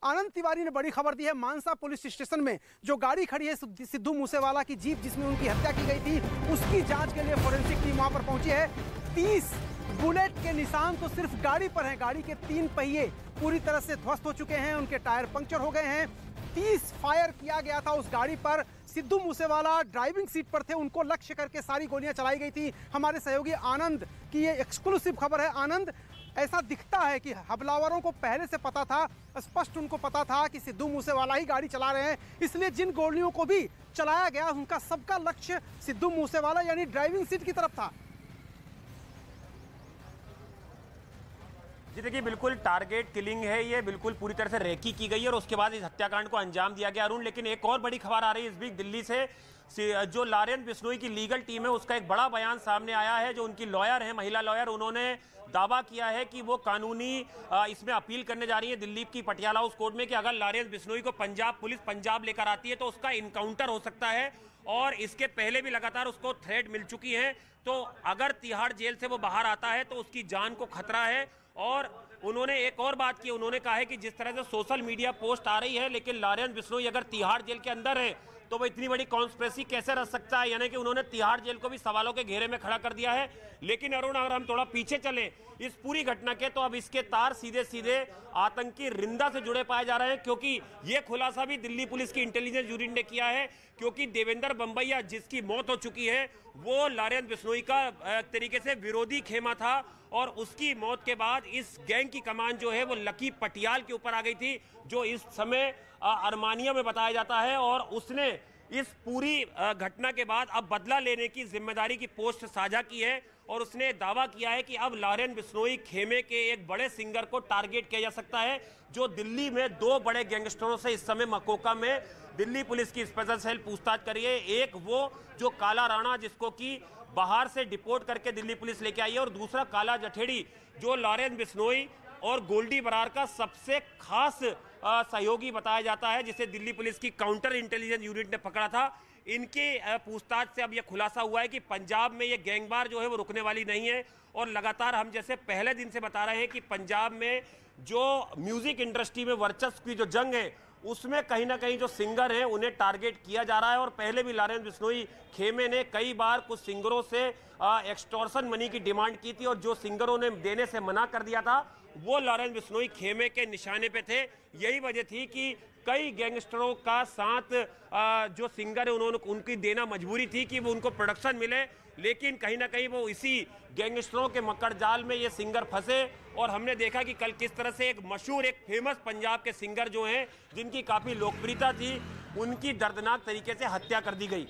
आनंद तिवारी ने बड़ी खबर दी है। मानसा पुलिस स्टेशन में जो गाड़ी खड़ी है सिद्धू मूसेवाला की जीप जिसमें उनकी हत्या की गई थी, उसकी जांच के लिए फोरेंसिक टीम वहां पर पहुंची है। 30 बुलेट के निशान तो सिर्फ गाड़ी पर हैं। गाड़ी के 3 पहिए पूरी तरह से ध्वस्त हो चुके हैं, उनके टायर पंक्चर हो गए हैं। 30 फायर किया गया था उस गाड़ी पर। सिद्धू मूसेवाला ड्राइविंग सीट पर थे, उनको लक्ष्य करके सारी गोलियां चलाई गई थी। हमारे सहयोगी आनंद की ये एक्सक्लूसिव खबर है। आनंद, ऐसा दिखता है कि हमलावरों को पहले से पता था, स्पष्ट उनको पता था कि सिद्धू मूसेवाला ही गाड़ी चला रहे हैं, इसलिए जिन गोलियों को भी चलाया गया उनका सबका लक्ष्य सिद्धू मूसेवाला यानी ड्राइविंग सीट की तरफ था। जी देखिए, बिल्कुल टारगेट किलिंग है ये, बिल्कुल पूरी तरह से रेकी की गई है और उसके बाद इस हत्याकांड को अंजाम दिया गया। अरुण, लेकिन एक और बड़ी खबर आ रही है इस बीच दिल्ली से। जो लारेंस बिश्नोई की लीगल टीम है उसका एक बड़ा बयान सामने आया है। जो उनकी लॉयर है, महिला लॉयर, उन्होंने दावा किया है कि वो कानूनी इसमें अपील करने जा रही है दिल्ली की पटियाला हाउस कोर्ट में कि अगर लारेंस बिश्नोई को पुलिस पंजाब लेकर आती है तो उसका इनकाउंटर हो सकता है। और इसके पहले भी लगातार उसको थ्रेट मिल चुकी है। तो अगर तिहाड़ जेल से वो बाहर आता है तो उसकी जान को खतरा है। और उन्होंने एक और बात की, उन्होंने कहा है कि जिस तरह से सोशल मीडिया पोस्ट आ रही है, लेकिन लारेंस बिश्नोई अगर तिहाड़ जेल के अंदर है तो वो इतनी बड़ी कॉन्स्पिरेसी कैसे रख सकता है। यानी कि उन्होंने तिहाड़ जेल को भी सवालों के घेरे में खड़ा कर दिया है। लेकिन अरुण, अगर हम थोड़ा पीछे चले इस पूरी घटना के, तो अब इसके तार सीधे सीधे आतंकी रिंदा से जुड़े पाए जा रहे हैं, क्योंकि यह खुलासा भी दिल्ली पुलिस की इंटेलिजेंस यूनिट ने किया है। क्योंकि देवेंद्र बंबैया, जिसकी मौत हो चुकी है, वो लारेंस बिश्नोई का एक तरीके से विरोधी खेमा था और उसकी मौत के बाद इस गैंग की कमान जो है वो लकी पटियाल के ऊपर आ गई थी, जो इस समय अर्मानिया में बताया जाता है। और उसने इस पूरी घटना के बाद अब बदला लेने की जिम्मेदारी की पोस्ट साझा की है और उसने दावा किया है कि अब लारेंस बिश्नोई खेमे के एक बड़े सिंगर को टारगेट किया जा सकता है, जो दिल्ली में 2 बड़े गैंगस्टरों से इस समय मकोका में दिल्ली पुलिस की स्पेशल सेल पूछताछ कर रही है। एक वो जो काला राणा, जिसको कि बाहर से डिपोर्ट करके दिल्ली पुलिस लेके आई है, और दूसरा काला जठेड़ी, जो लारेंस बिश्नोई और गोल्डी बरार का सबसे खास सहयोगी बताया जाता है, जिसे दिल्ली पुलिस की काउंटर इंटेलिजेंस यूनिट ने पकड़ा था। इनके पूछताछ से अब यह खुलासा हुआ है कि पंजाब में यह गैंगवार जो है वो रुकने वाली नहीं है। और लगातार हम जैसे पहले दिन से बता रहे हैं कि पंजाब में जो म्यूजिक इंडस्ट्री में वर्चस्व की जो जंग है, उसमें कहीं ना कहीं जो सिंगर हैं उन्हें टारगेट किया जा रहा है। और पहले भी लारेंस बिश्नोई खेमे ने कई बार कुछ सिंगरों से एक्सटॉर्शन मनी की डिमांड की थी और जो सिंगरों ने देने से मना कर दिया था वो लारेंस बिश्नोई खेमे के निशाने पे थे। यही वजह थी कि कई गैंगस्टरों का साथ जो सिंगर है उन्होंने उनकी देना मजबूरी थी कि वो उनको प्रोडक्शन मिले, लेकिन कहीं ना कहीं वो इसी गैंगस्टरों के मकड़ जाल में ये सिंगर फंसे। और हमने देखा कि कल किस तरह से एक मशहूर, एक फेमस पंजाब के सिंगर जो हैं, जिनकी काफ़ी लोकप्रियता थी, उनकी दर्दनाक तरीके से हत्या कर दी गई।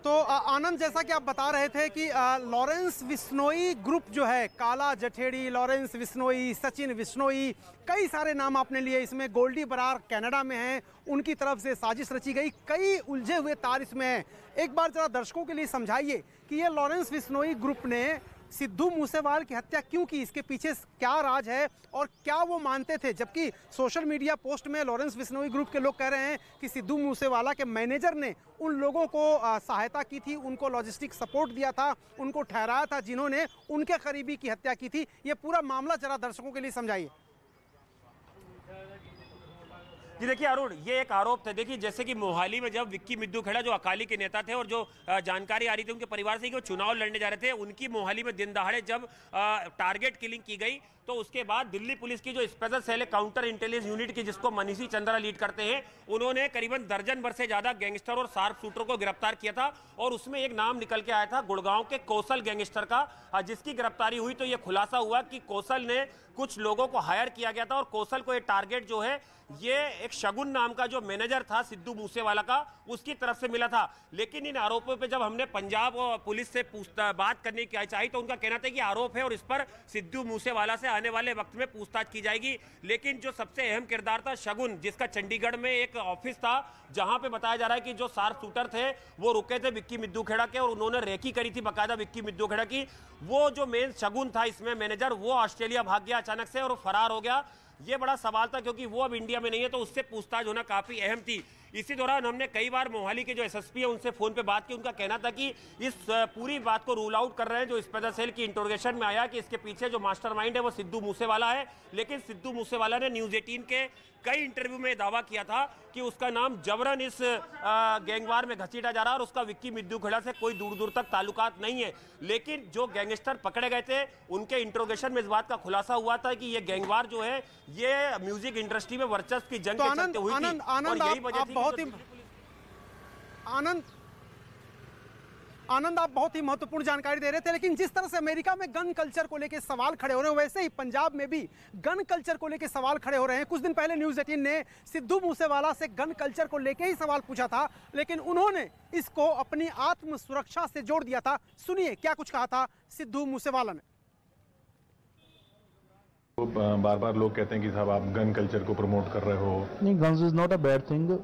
तो आनंद, जैसा कि आप बता रहे थे कि लॉरेंस बिश्नोई ग्रुप जो है, काला जठेड़ी, लॉरेंस बिश्नोई, सचिन बिश्नोई, कई सारे नाम आपने लिए। इसमें गोल्डी बरार कनाडा में हैं, उनकी तरफ से साजिश रची गई। कई उलझे हुए तार इसमें हैं। एक बार जरा दर्शकों के लिए समझाइए कि ये लॉरेंस बिश्नोई ग्रुप ने सिद्धू मूसेवाला की हत्या क्यों की, इसके पीछे क्या राज है और क्या वो मानते थे। जबकि सोशल मीडिया पोस्ट में लॉरेंस बिश्नोई ग्रुप के लोग कह रहे हैं कि सिद्धू मूसेवाला के मैनेजर ने उन लोगों को सहायता की थी, उनको लॉजिस्टिक सपोर्ट दिया था, उनको ठहराया था जिन्होंने उनके करीबी की हत्या की थी। ये पूरा मामला जरा दर्शकों के लिए समझाइए। जी देखिए अरुण, ये एक आरोप था। देखिए, जैसे कि मोहाली में जब विक्की मिद्दू खेड़ा, जो अकाली के नेता थे और जो जानकारी आ रही थी उनके परिवार से कि वो चुनाव लड़ने जा रहे थे, उनकी मोहाली में दिन दहाड़े जब टारगेट किलिंग की गई, तो उसके बाद दिल्ली पुलिस की जो स्पेशल सेल है काउंटर इंटेलिजेंस यूनिट की, जिसको मनीषी चंद्रा लीड करते हैं, उन्होंने करीबन दर्जन भर से ज्यादा गैंगस्टर और शार्प शूटर को गिरफ्तार किया था। और उसमें एक नाम निकल के आया था गुड़गांव के कौशल गैंगस्टर का, जिसकी गिरफ्तारी हुई। तो यह खुलासा हुआ कि कौशल ने कुछ लोगों को हायर किया गया था और कौशल को ये टारगेट जो है ये एक शगुन नाम का जो मैनेजर था सिद्धू मूसेवाला का, उसकी तरफ से मिला था। लेकिन इन आरोपों पे जब हमने पंजाब पुलिस से बात करने की चाहिए तो उनका कहना था कि आरोप है और इस पर सिद्धू मूसेवाला से आने वाले वक्त में पूछताछ की जाएगी। लेकिन जो सबसे अहम किरदार था शगुन, जिसका चंडीगढ़ में एक ऑफिस था जहां पे बताया जा रहा है कि जो शार्प शूटर थे वो रुके थे विक्की मिद्दू खेड़ा के और उन्होंने रेकी करी थी बाकायदा विक्की मिद्दू खेड़ा की। वो जो मेन शगुन था इसमें मैनेजर, वो ऑस्ट्रेलिया भाग गया अचानक से और फरार हो गया। ये बड़ा सवाल था क्योंकि वो अब इंडिया में नहीं है, तो उससे पूछताछ होना काफी अहम थी। इसी दौरान हमने कई बार मोहाली के जो एसएसपी है उनसे फोन पे बात की। उनका कहना था कि इस पूरी बात को रूल आउट कर रहे हैं, जो स्पेशल सेल की इंटरोगेशन में आया कि इसके पीछे जो मास्टरमाइंड है वो सिद्धू मूसेवाला है। लेकिन सिद्धू मूसेवाला ने न्यूज 18 के कई इंटरव्यू में दावा किया था कि उसका नाम जबरन इस गैंगवार में घसीटा जा रहा है और उसका विक्की मिद्दूखेड़ा से कोई दूर दूर तक ताल्लुकात नहीं है। लेकिन जो गैंगस्टर पकड़े गए थे उनके इंट्रोगेशन में इस बात का खुलासा हुआ था कि ये गैंगवार जो है ये म्यूजिक इंडस्ट्री में वर्चस्व की जंग के चलते हुई थी और यही वजह थी। आनंद, आप बहुत ही महत्वपूर्ण जानकारी दे रहे थे। लेकिन जिस तरह से अमेरिका में गन कल्चर को लेकर सवाल खड़े हो रहे हैं, वैसे ही पंजाब में भी गन कल्चर को लेकर सवाल खड़े हो रहे हैं। कुछ दिन पहले न्यूज 18 ने सिद्धू मूसेवाला से गन कल्चर को लेकर ही सवाल पूछा था, लेकिन उन्होंने इसको अपनी आत्म सुरक्षा से जोड़ दिया था। सुनिए क्या कुछ कहा था सिद्धू मूसेवाला ने। बार बार लोग कहते हैं कि साहब आप गन कल्चर को प्रमोट कर रहे हो। नहीं, guns is not a bad thing.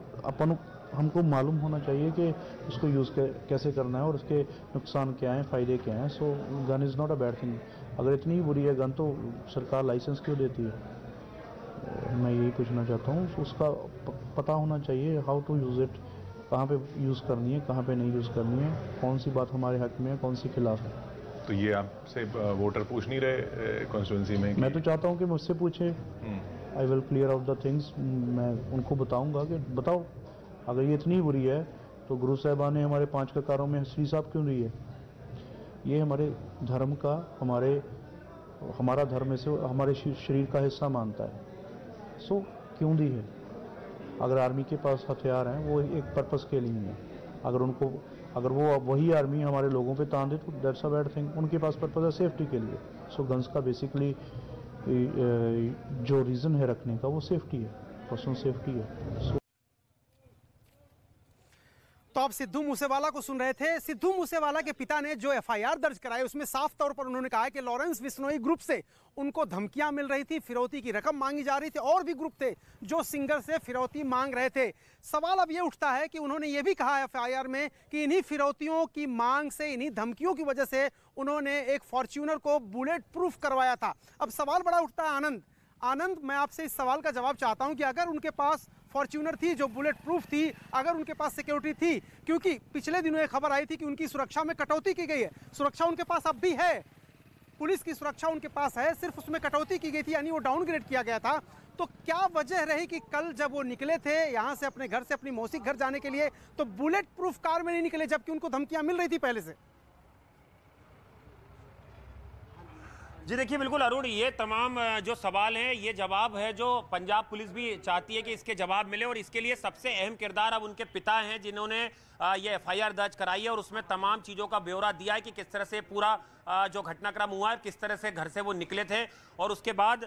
हमको मालूम होना चाहिए कि उसको यूज़ कैसे करना है और उसके नुकसान क्या हैं, फ़ायदे क्या हैं। So gun is not a bad thing. अगर इतनी बुरी है गन तो सरकार लाइसेंस क्यों देती है? मैं यही पूछना चाहता हूँ। उसका पता होना चाहिए हाउ टू यूज़ इट, कहाँ पे यूज़ करनी है, कहाँ पे नहीं यूज़ करनी है, कौन सी बात हमारे हक में है, कौन सी खिलाफ है। तो ये आपसे वोटर पूछ नहीं रहे कॉन्स्टिट्यूंसी में? मैं तो चाहता हूँ कि मुझसे पूछे। I will clear out the things. मैं उनको बताऊँगा कि बताओ अगर ये इतनी बुरी है तो गुरु साहिबान ने हमारे 5 ककारों में हसरी साहब क्यों रही है? ये हमारे धर्म का, हमारा धर्म से हमारे शरीर का हिस्सा मानता है। सो क्यों दी है? अगर आर्मी के पास हथियार हैं वो एक पर्पस के लिए हैं। अगर वो वही आर्मी हमारे लोगों पे तान दे तो दैट्स अ बैड थिंग। उनके पास पर्पस है सेफ्टी के लिए। सो गन्स का बेसिकली जो रीज़न है रखने का वो सेफ्टी है, पर्सनल सेफ्टी है। तो आप सिद्धू मूसेवाला को सुन रहे थे। सिद्धू मूसेवाला के पिता ने जो एफआईआर दर्ज कराई उसमें साफ तौर पर उन्होंने कहा है कि लॉरेंस बिश्नोई ग्रुप से उनको धमकियां मिल रही थी, फिरौती की रकम मांगी जा रही थी, और भी ग्रुप थे जो सिंगर से फिरौती मांग रहे थे। सवाल अब ये उठता है कि उन्होंने ये भी कहा एफआईआर में कि इन्हीं फिरौतियों की मांग से, इन्हीं धमकियों की वजह से उन्होंने एक फॉर्च्यूनर को बुलेट प्रूफ करवाया था। अब सवाल बड़ा उठता है आनंद, मैं आपसे इस सवाल का जवाब चाहता हूं कि अगर उनके पास फॉर्च्यूनर थी जो बुलेट प्रूफ थी, अगर उनके पास सिक्योरिटी थी, क्योंकि पिछले दिनों एक खबर आई थी कि उनकी सुरक्षा में कटौती की गई है। सुरक्षा उनके पास अब भी है, पुलिस की सुरक्षा उनके पास है, सिर्फ उसमें कटौती की गई थी, यानी वो डाउनग्रेड किया गया था। तो क्या वजह रही कि कल जब वो निकले थे यहाँ से अपने घर से अपनी मौसी घर जाने के लिए, तो बुलेट प्रूफ कार में नहीं निकले, जबकि उनको धमकियां मिल रही थी पहले से? जी देखिए, बिल्कुल अरुण, ये तमाम जो सवाल हैं ये जवाब है जो पंजाब पुलिस भी चाहती है कि इसके जवाब मिले, और इसके लिए सबसे अहम किरदार अब उनके पिता हैं जिन्होंने ये एफआईआर दर्ज कराई है और उसमें तमाम चीज़ों का ब्यौरा दिया है कि किस तरह से पूरा जो घटनाक्रम हुआ है, किस तरह से घर से वो निकले थे और उसके बाद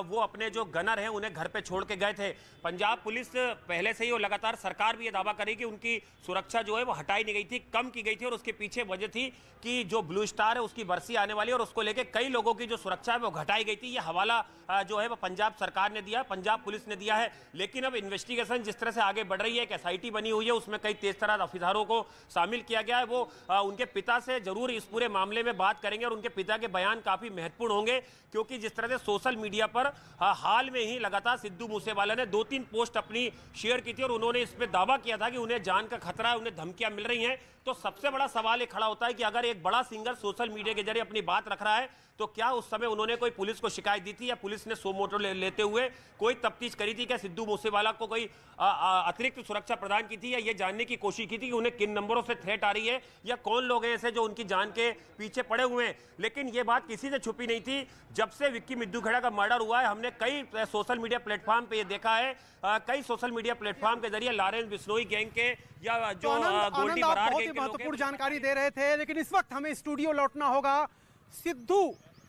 वो अपने जो गनर हैं उन्हें घर पे छोड़ के गए थे। पंजाब पुलिस पहले से ही और लगातार सरकार भी ये दावा करी कि उनकी सुरक्षा जो है वो हटाई नहीं गई थी, कम की गई थी, और उसके पीछे वजह थी कि जो ब्लू स्टार है उसकी बरसी आने वाली है और उसको लेकर कई लोगों की जो सुरक्षा है वो घटाई गई थी। ये हवाला जो है वो पंजाब सरकार ने दिया, पंजाब पुलिस ने दिया है। लेकिन अब इन्वेस्टिगेशन जिस तरह से आगे बढ़ रही है, एक एसआईटी बनी हुई है, उसमें कई तेज तर्रार अफसरों को शामिल किया गया है। वो उनके पिता से जरूर इस पूरे मामले में बात करेंगे और उनके पिता के बयान काफी महत्वपूर्ण होंगे, क्योंकि जिस तरह से सोशल मीडिया पर हाल में ही लगातार सिद्धू मूसेवाला ने 2-3 पोस्ट अपनी शेयर की थी और उन्होंने इस पे दावा किया था कि उन्हें जान का खतरा है, उन्हें धमकियां मिल रही हैं। तो सबसे बड़ा सवाल ये खड़ा होता है कि अगर एक बड़ा सिंगर सोशल मीडिया के जरिए अपनी बात रख रहा है तो क्या उस समय उन्होंने कोई पुलिस को शिकायत दी थी या पुलिस ने सो मोटो लेते हुए कोई तफ्तीश करी थी? क्या सिद्धू मूसेवाला को कोई अतिरिक्त सुरक्षा प्रदान की थी या ये जानने की कोशिश की थी कि उन्हें किन नंबरों से थ्रेट आ रही है या कौन लोग हैं ऐसे जो उनकी जान के पीछे पड़े हुए हैं? लेकिन ये बात किसी से छुपी नहीं थी। जब से विक्की मिद्दूखेड़ा का मर्डर हुआ है हमने कई सोशल मीडिया प्लेटफॉर्म पे ये देखा है, कई सोशल मीडिया प्लेटफॉर्म के जरिए लॉरेंस बिश्नोई गैंग के या जो गोल्डी बरार गैंग के महत्वपूर्ण जानकारी दे रहे थे, लेकिन इस वक्त हमें स्टूडियो लौटना होगा।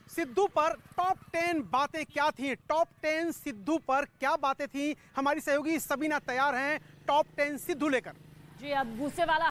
सिद्धू पर टॉप 10 बातें क्या थी, टॉप 10 सिद्धू पर क्या बातें थी? हमारी सहयोगी सबीना तैयार हैं टॉप 10 सिद्धू लेकर। जी, अब मूसेवाला